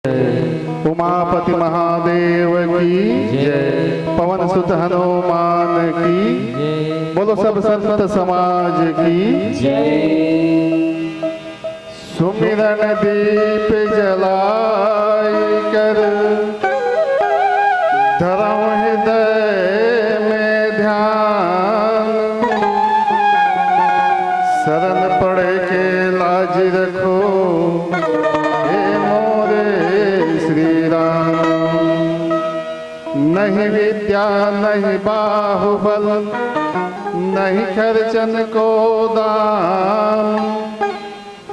उमापति महादेव की जय। पवन सुत हनुमान की। बोलो सब संत समाज की जय। सुमिरन दीप जलाय कर धरम हृदय में ध्यान। शरण पड़े के लाज रखो नहीं विद्या नहीं बाहुबल नहीं खर्चन को दान।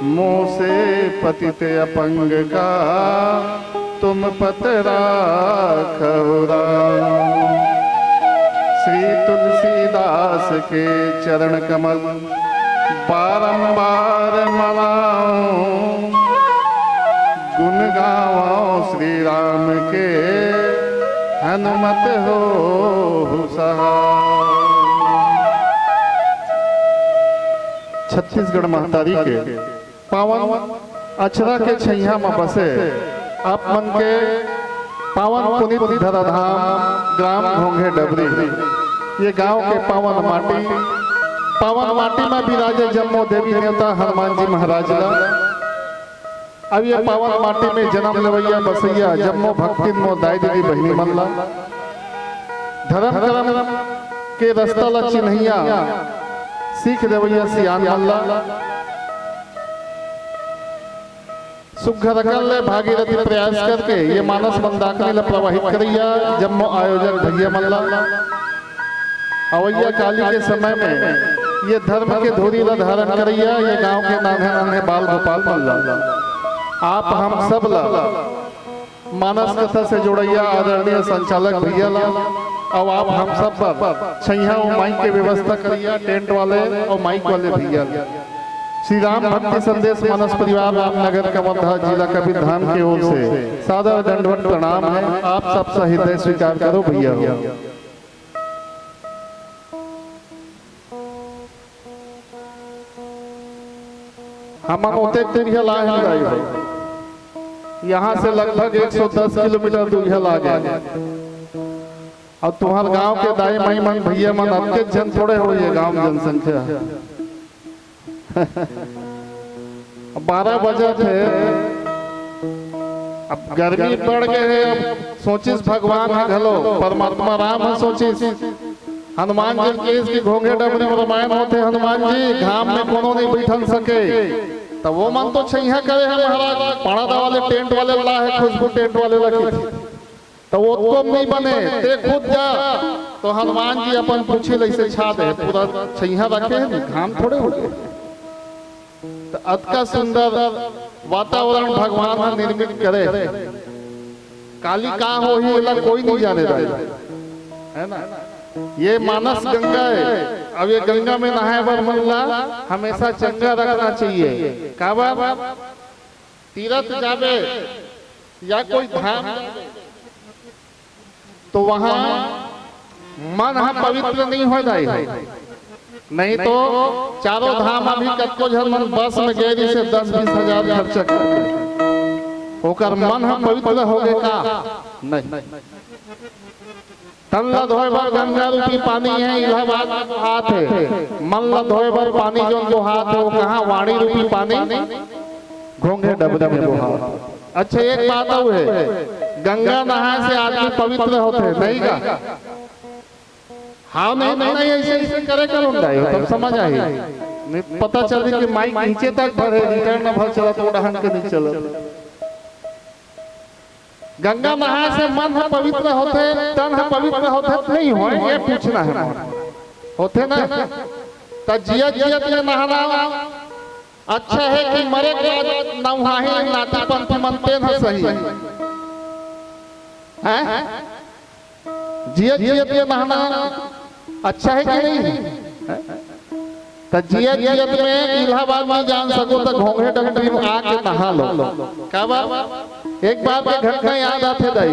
मुँह से पतित अपंग का तुम पतरा खौरा। श्री तुलसीदास के चरण कमल बारंबार मनाऊं। गुण गाऊं श्री राम के हनुमत हो सहाय। छत्तीसगढ़ महतारी के पावन अक्षरा के छैया में बसे आप मन के पावन पुनीत धराधाम ग्राम घोंघे डबरी। ये गांव के पावन माटी में विराजे जम्मो देवी देवता हनुमान जी महाराज ला। अब ये पावन माटी में जन्म लेवैया बसैया जम्मो भक्ति मो दाई दीदी बहनी मन ला। धर्म कर्म के रास्ता ला चिन्हैया सीख देवैया सियान मन ला। सुघर ले भागीरथी प्रयास करके ये मानस मंदाकिनी ला प्रवाहित करैया जम्मो आयोजक भैया मन ला। अवैया काली के समय में ये धर्म के धोरी ला धारण करैया ये गांव के नान्हे नान्हे बाल गोपाल मन ला। आप हम सब ला मानस कथा से जोड़ैया आदरणीय संचालक भैया ला। और आप हम सब पर छैया और माइक के व्यवस्था करिया टेंट वाले और माइक वाले भैया ला। श्री राम भक्ति संदेश मानस परिवार रामनगर कवर्धा जिला कबीरधाम की ओर से सादर दंडवत प्रणाम है। आप सब हृदय स्वीकार करो भैया। हम यहाँ से लगभग 110 किलोमीटर दूर लागे। और तुम्हार गांव के दाई माई मन भैया मन अतके जन थोड़े हो ये गांव जनसंख्या 12 बजे थे। अब गर्मी बढ़ गए है। अब सोचिस भगवान है घलो परमात्मा राम है सोचिस हनुमान जी केस की घोंघे डबरी में रामायण होते हनुमान जी घाम में कोनो नहीं बैठन सके। तो वो मन तो छैया करे है महाराज पाड़ा वाले टेंट वाले ला है खुशबू टेंट वाले लगी। तो वो तो नहीं बने ते खुद जा। तो हनुमान जी अपन पूछे लैसे छा दे पूरा छैया रखे है घाम थोड़े हो गए। तो अतका सुंदर वातावरण भगवान ने निर्मित करे। काली का हो ही कोई नहीं जाने है ना। ये मानस गंगा है। अब ये गंगा में नहाए बर मन ला हमेशा चंगा रखना चाहिए। काबा तीर्थ जावे या कोई धाम तो वहां मन पवित्र नहीं हो जाए। नहीं तो चारों धाम अभी कतको जन मन बस में गए से 10-20 हजार खर्च कर होकर मन हम पवित्र हो गए का नहीं। तन ला धोए बर गंगा रूपी पानी है इलाहाबाद में हाथ है। मन ला धोए बर पानी जो हाथ है वो कहाँ वाणी रूपी पानी घोंघे डबरे में वो हाथ। अच्छा एक बात और है गंगा नहाए से आदमी पवित्र होते नहीं का। हाँ नहीं ऐसे करे करो तब समझ आई। पता चल कि माइक नीचे तक भरे रिटर्न न भर चला तो डहन के नहीं चला। गंगा नहाए से मन है पवित्र होते तन है पवित्र होते नहीं हो ये पूछना है होते ना। तो जियत में नहाना अच्छा है कि मरे के नौहाही नाती पंथी मनते न सही है। जियत में नहाना अच्छा है कि नहीं। तो जियत में इलाहाबाद में जान सको तो घोंघे डबरी में आके नहा लो। कब एक बार की घटना याद आते दाई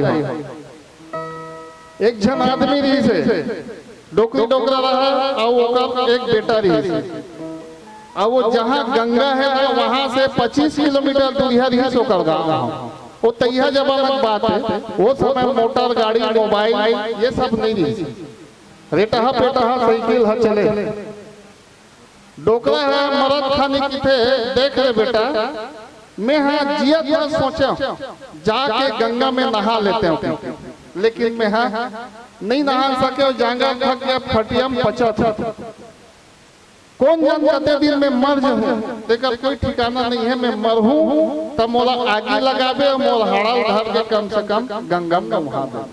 एक जन आदमी रही से डोकरी डोकरा रहा और एक बेटा रही से। अब वो जहाँ गंगा है वहां से 25 किलोमीटर दूर है होकर गाँव। वो तैया जमाना की बात है, वो समय मोटर गाड़ी मोबाइल ये सब नहीं रही, रेटहा पेटहा साइकिल हा चले, डोकरा है मरद खाने की थे। देख ले बेटा, मैं हाँ जिया तो सोचा जाके गंगा में नहा लेते हैं, लेकिन मैं हाँ नहीं नहा सके और जांगा थक गया, फटियम पचा था। कौन जान कितने दिन में मर जाऊं, देखकर कोई ठिकाना नहीं है। मैं मर हूं तब मोला आगे लगावे और मोला हाड़ा उधार के कम से कम गंगा में नहा दे।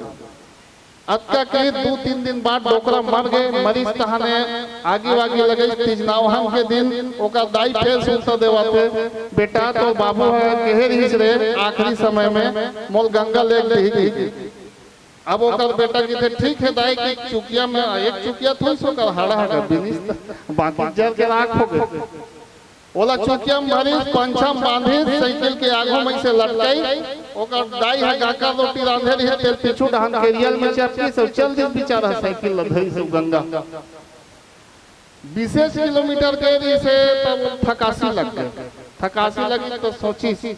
अतका के 2-3 दिन बाद डोकरा मर गए, मरीज तहाने आगे वागे लगे। तीजनावहन के दिन ओका दाई फेर सुनता देवाते, बेटा तो बाबू है केहे रहीस रे आखिरी समय में मोल गंगा ले गई। अब ओकर बेटा की थे ठीक है दाई की चुकिया में एक चुकिया थोड़ी सो कर हाड़ा है बिनिस बाकी जल के राख हो गए। ओला चुकिया में भरी पंछम बांधी साइकिल के आगू में से लटकाई, ओकर दाई है गाका रोटी रांधे रही तेल पीछू ढान के रियल में चपकी सब चल दिस बेचारा साइकिल लधई से गंगा 20 किलोमीटर के री से तब थकासी लग गई। थकासी लगी तो सोची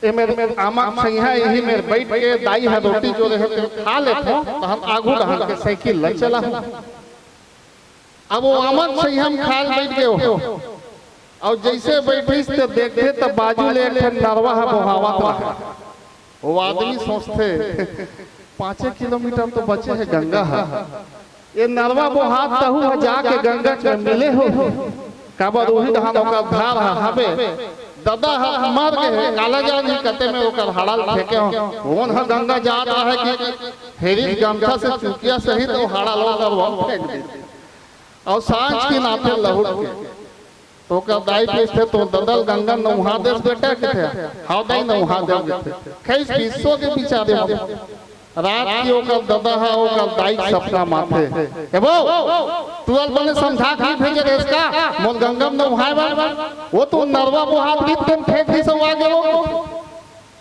ए मेरे आमा सैया यही मेरे बैठ के दाई है रोटी जो रहे खा लेते तो हम आगू ढाल के साइकिल ले चला। अब वो आमा सैया हम खाल बैठ गए हो, और जैसे बैठीस तो देखते तो बाजू ले नरवा है बोहावत। वो आदमी सोचते 5 किलोमीटर तो बचे है गंगा है, ये नरवा बोहात तहु है जाके गंगा के मिले हो काबर वही धान का धार हबे दादा मर गए काला जान ही कते में ओकर हड़ाल फेंके हो। ओन ह गंगा जा रहा है कि हेरी गमछा से चुकिया सहित वो हड़ाल ओकर वहां फेंक दे, और सांझ की नाथे लहुट के तो का दाई पेस्ते तो ददल गंगा नौहा देस बेटा के थे हाउ दाई नौहा दे थे खैस विश्व के बिचारे रात की ओकर दादा है ओकर दाई सपना माथे ए वो तू बने समझा के भेजे रे इसका मोल गंगा में नहाए बा वो तो नरवा बोहात बीत के फेंक दी सब आगे वो।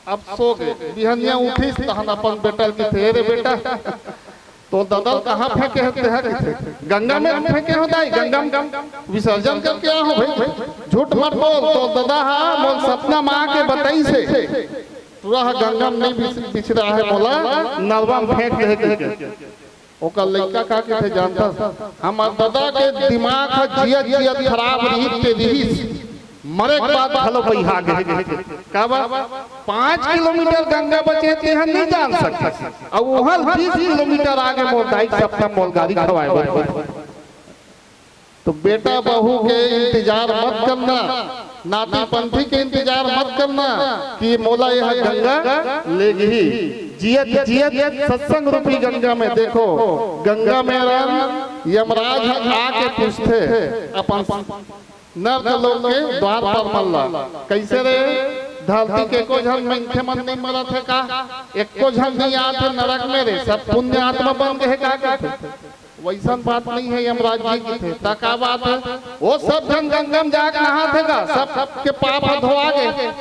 अब सो गए बिहनिया उठी तहन अपन बेटा की थे रे बेटा तो ददल कहां फेंके है गंगा में फेंके हो दाई गंगा में विसर्जन कर क्या हो भाई झूठ मत बोल। तो दादा हां मोल सपना मां के बताई से पूरा गंगा में नहीं बिछ रहा है, बोला नलवा में फेंक दे। ओकर लड़का का के थे जानता हम दादा के दिमाग है जियत जियत खराब रही ते रही मरे के बाद हलो बहिहा गए का बा 5 किलोमीटर गंगा बचे थे हम नहीं जान सकते। अब वहां 20 किलोमीटर आगे मोर दाई सपना मोल गाड़ी खवाए। तो बेटा बहू के इंतजार मत करना, नाती पंथी के इंतजार मत करना कि मोला यह गंगा लेगी। जियत जियत सत्संग रूपी गंगा में देखो गंगा में यमराज आके पूछते अपन नर्क लोग के द्वार पर मल्ला कैसे रे धरती के को झन में मन नहीं मरत है का एको झन नहीं आते नरक में रे सब पुण्य आत्मा बन गए का वैसा बात नहीं है। यमराज जी की थे तका बात है वो सब जन गंगा में जाके नहाते का सब के पाप धोआ गए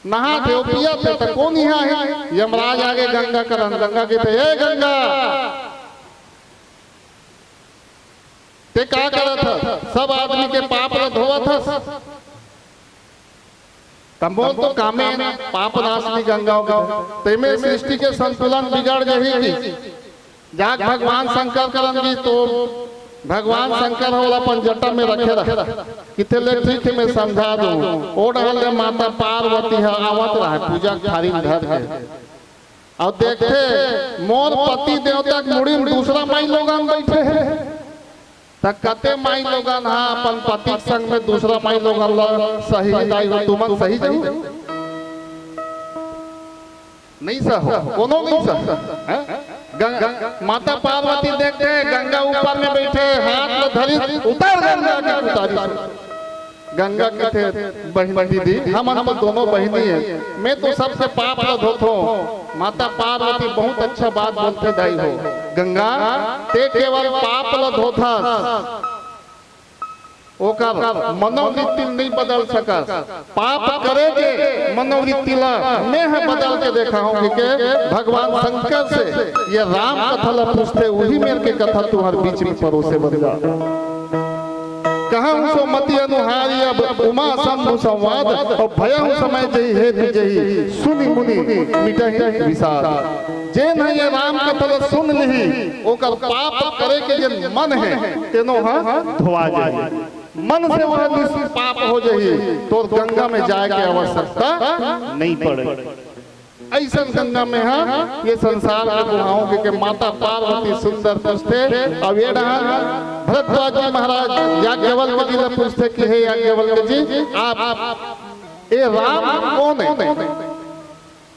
नहाते वो पिया थे तो कौन यहाँ है यमराज आगे गंगा करन गंगा के थे ए गंगा ते क्या करा था सब आदमी के पाप धोआ था तमोल तो कामे पाप नाशनी गंगा तेमे सृष्टि के संतुलन बिगड़ गई। जाग भगवान शंकर करंगी तो भगवान शंकर होला अपन जटा में रखे रहा किथे ले ठीक है मैं समझा दूं ओ डहल माता पार्वती है आवत रहा पूजा थारी धर है और देखते मोर पति देवता मुड़ी में दूसरा माई लोगन बैठे हैं तक कते माई लोगन हां अपन पति संग में दूसरा माई लोगन सही दाई तुमन सही जाऊ नहीं सहो कोनो नहीं सह माता पार्वती देखते गंगा ऊपर में बैठे हाथ में धरी उतार गंगा के उतारी गंगा के थे बहन दीदी हम दोनों बहनी है मैं तो सबसे पाप धोत हूँ। माता पार्वती बहुत अच्छा बात बोलते दाई हो गंगा ते केवल पाप धोथा ओकर मनोवृत्ति नहीं बदल सका पाप करेगे मनोवृत्ति ला मैं बदल के देखा हूँ कि भगवान शंकर से ये राम कथा ला पूछते वही मेरे के कथा तुम्हारे बीच में परोसे बन जा कहूँ सो मति अनुहारी अब उमा शंभु संवाद और भयहु समय जही हेतु जही सुनि मुनि मिटहि विषाद। जे न ये राम कथन सुन लिही ओकर पाप करे के जे मन है तेनो धोआ जाए। मन से वह निष्पाप हो जाही तो गंगा में जाए के आवश्यकता नहीं पड़े। ऐसा गंगा में ये संसार के गुहाओं के माता पार्वती सुंदर पूछते। अब ये भरद्वाज जी महाराज याज्ञवल्क्य जी ने पूछते कि हे याज्ञवल्क्य जी आप ये राम कौन है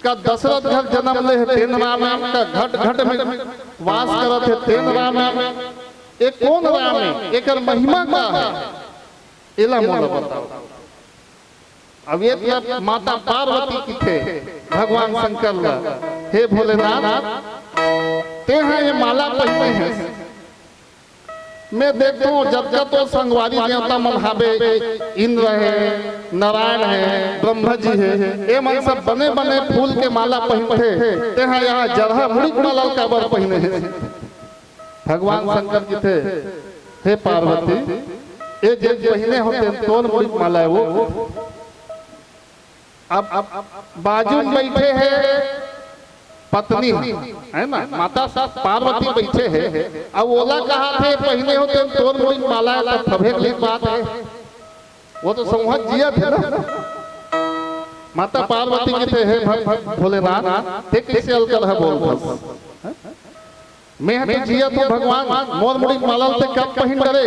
का दशरथ घर जन्म ले तेन राम का घट घट में वास करत है तेन राम ये कौन राम है एक महिमा का है इला मोला बताओ। अब ये माता पार्वती की थे भगवान शंकर हे भोलेनाथ ते हैं ये माला पहने हैं। मैं देखता हूँ जब जब तो संगवारी देवता मनहाबे इंद्र है नारायण है ब्रह्मा जी है ये मन सब बने बने फूल के माला पहनते ते हैं यहाँ जरहा मुड़ी माला का बर पहने हैं। भगवान शंकर जी थे हे पार्वती ये जब पहने होते तोन मुड़ी माला है वो अब बाजू में बैठे हैं पत्नी है ना माता पार्वती बैठे हैं। अब ओला कहा थे पहले होते तोर मोई माला का थभे बात है वो तो संवाद जिया थे ना माता पार्वती के थे हे भोलेनाथ थे कैसे अलकर है बोल बस मैं तो जिया तो भगवान मोर मुड़ी माला से कब पहन डरे।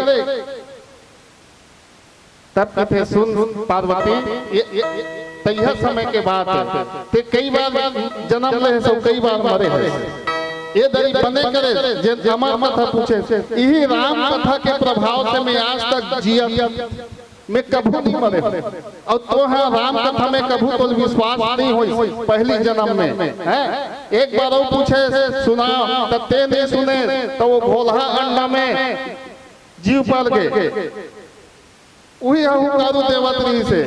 तब कहते सुन पार्वती यह समय के बाद ते कई बार जन्म ले सो कई बार मरे है ये दरी बने करे जे हमार कथा पूछे यही राम कथा के प्रभाव से मैं आज तक जिया मैं कभी नहीं मरे और तो है राम कथा में कभी तो विश्वास नहीं हुई पहली जन्म में है। एक बार वो पूछे सुना तत्ते नहीं सुने तो वो भोला अंडा में जीव पल गए वही अहुकारु देवत्री से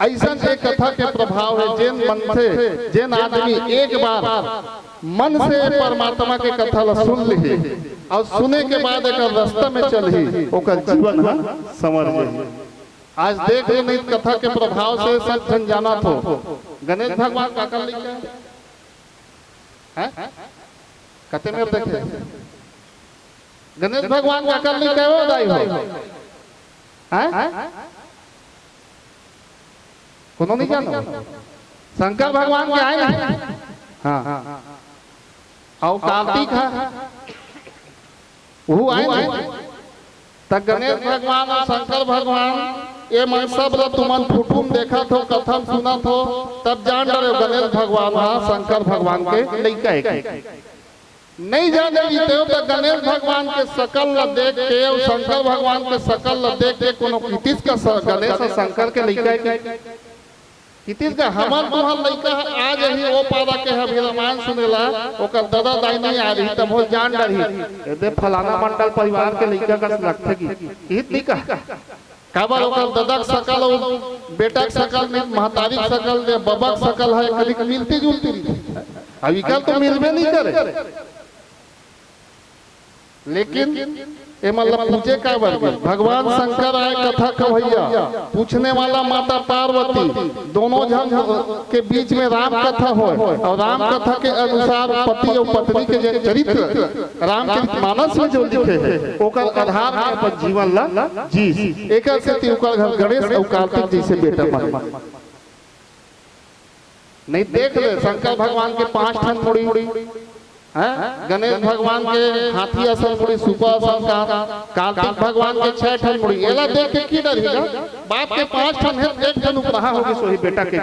ऐसा एक कथा के प्रभाव है जिन मन से जिन आदमी एक बार मन से परमात्मा के कथा सुन ली और सुने के बाद एक रास्ता में चल ही ओकर जीवन समझ गई। आज देख लो नहीं कथा के प्रभाव से सब जन जाना थो गणेश भगवान का कर लिखा है कते में देखे गणेश भगवान का कर लिखा है वो दाई हो हैं कौन नहीं जानो शंकर भगवान के आए ना हाँ और कार्तिक है वो आए ना तब गणेश भगवान और शंकर भगवान ये मैं सब तुमन फुटुम देखा थो कथम सुना थो तब जान डरे गणेश भगवान हाँ शंकर भगवान के लइका है नहीं जाने तो गणेश भगवान के शकल ल देख के और शंकर भगवान के शकल ल देख के कोनो कितिस का गणेश और शंकर के लइका है कितिस का हमार तुहार लइका आज ही वो पारा के हम रामायण सुनेला ओकर दादा दाई नहीं आ रही तब हो जान डरही दे फलाना मंडल परिवार के लइका का लगथे की हित का काबर ओकर दादा के शकल और बेटा के शकल में महतारी के शकल दे बाबा के शकल है कभी मिलती जुलती अभी कल तो मिलबे नहीं करे लेकिन ये मतलब पूछे का वर्ग भगवान शंकर आए कथा कवैया पूछने वाला माता पार्वती दोनों जन के बीच में राम कथा हो और राम कथा के अनुसार पति और पत्नी के चरित्र रामचरित मानस में जो लिखे है ओकर आधार पर जीवन ला जी एक से ओकर घर गणेश और कार्तिक जी से बेटा मरे नहीं देख ले शंकर भगवान के 5 ठन मुड़ी गणेश भगवान के हाथी असन मुड़ी सुपा असन का कार्तिक भगवान के 6 ठन मुड़ी एला देख के की डरेगा बाप के 5 ठन है एक जन उपरहा होगी सोही बेटा के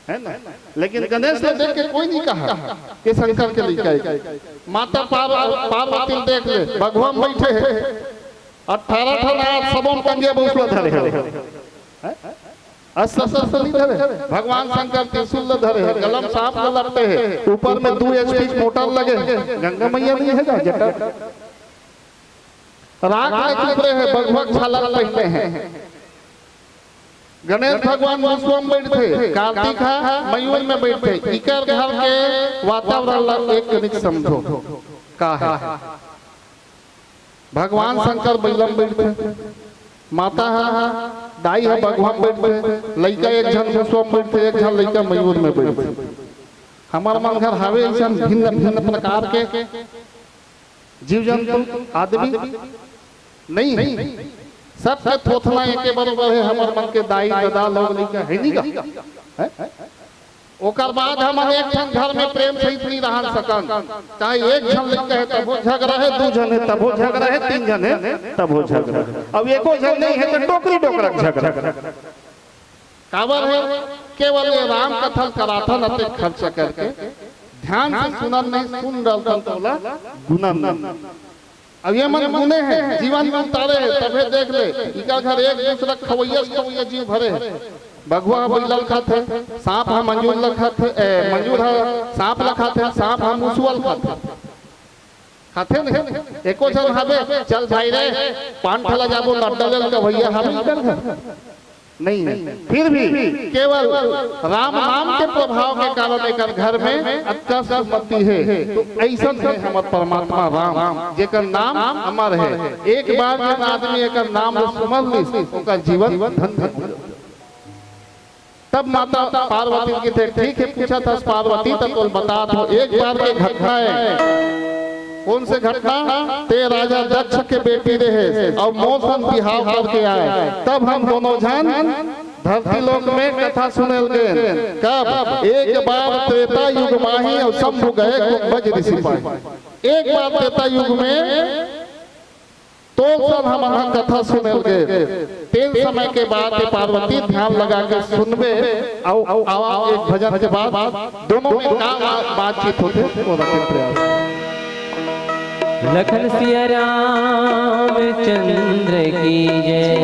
है ना लेकिन गणेश ने देख के कोई नहीं कहा कि शंकर के लइका है। माता पार्वती देख ले भगवान बैठे है 18 ठन सबों कंगे बहुसला धरे है भगवान शंकर त्रिशूल धरे है कलम सांप लपटे है ऊपर में 2 HP मोटर लगे गंगा मैया नहीं है जटा राख में चुपरे है भगवत छाला पहनते हैं। गणेश भगवान मुसवा में बैठे कार्तिक है मयूर में बैठे इकर घर के वातावरण एक कनिक समझो का है भगवान शंकर बैलम बैठते, माता है दाई है भगवान बैठते, लड़का एक झन मुसवा बैठते, एक झन लड़का मयूर में बैठते। हमार मन घर हवे ऐसा भिन्न भिन्न प्रकार के जीव जंतु आदमी नहीं, सबके थोथना एक बराबर है। हमार मन के दाई दादा लोग लड़का है नहीं का। ओकर बाद हम एक जन घर में प्रेम सहित नहीं रह सकन, चाहे एक जन लड़का है तब वो झगड़ा है, दो जन है तब वो झगड़ा है, तीन जन है तब वो झगड़ा है। अब एको जन नहीं है तो टोकरी टोकरा झगड़ा काबर है। केवल ये राम कथा कराथन अते खर्च करके ध्यान से सुनन नहीं, सुन डालतन तोला गुणन। अब ये मन गुने हैं जीवन में उतारे है, तबे देख ले इका घर एक दूसरा खवैया जीव भरे है। बगुआ बैलल खाते, सांप है मंजूर लखाते, मंजूर है सांप लखाते, सांप है मुसुअल खाते नहीं। एको जन हबे चल भाई रे पान ठेला जाबो लड्डल का भैया हबे कर नहीं, फिर भी केवल राम नाम के प्रभाव के कारण एक घर में अच्छा सम्मति है। तो ऐसा है हमार परमात्मा राम जेकर नाम हमार है। एक बार जब आदमी एक नाम सुमर ली उनका जीवन धन्य। तब माता पार्वती की थे ठीक है, पूछा था पार्वती तो बता दो एक बार की घटना है। कौन से घटना? ते राजा दक्ष के बेटी रहे और मौसम बिहाव करके आए, तब हम दोनों जन धरती लोक में कथा सुनल गए। कब? एक बार त्रेता युग माही और शंभु गए कुंभज ऋषि पाए। एक बार त्रेता युग में तो सब हम कथा सुनल गए। तीन समय के बाद पार्वती ध्यान लगा के सुनबे और एक भजन के बाद दोनों में बातचीत होते वो रखे प्रयास। लखन सिया राम चंद्र की जय।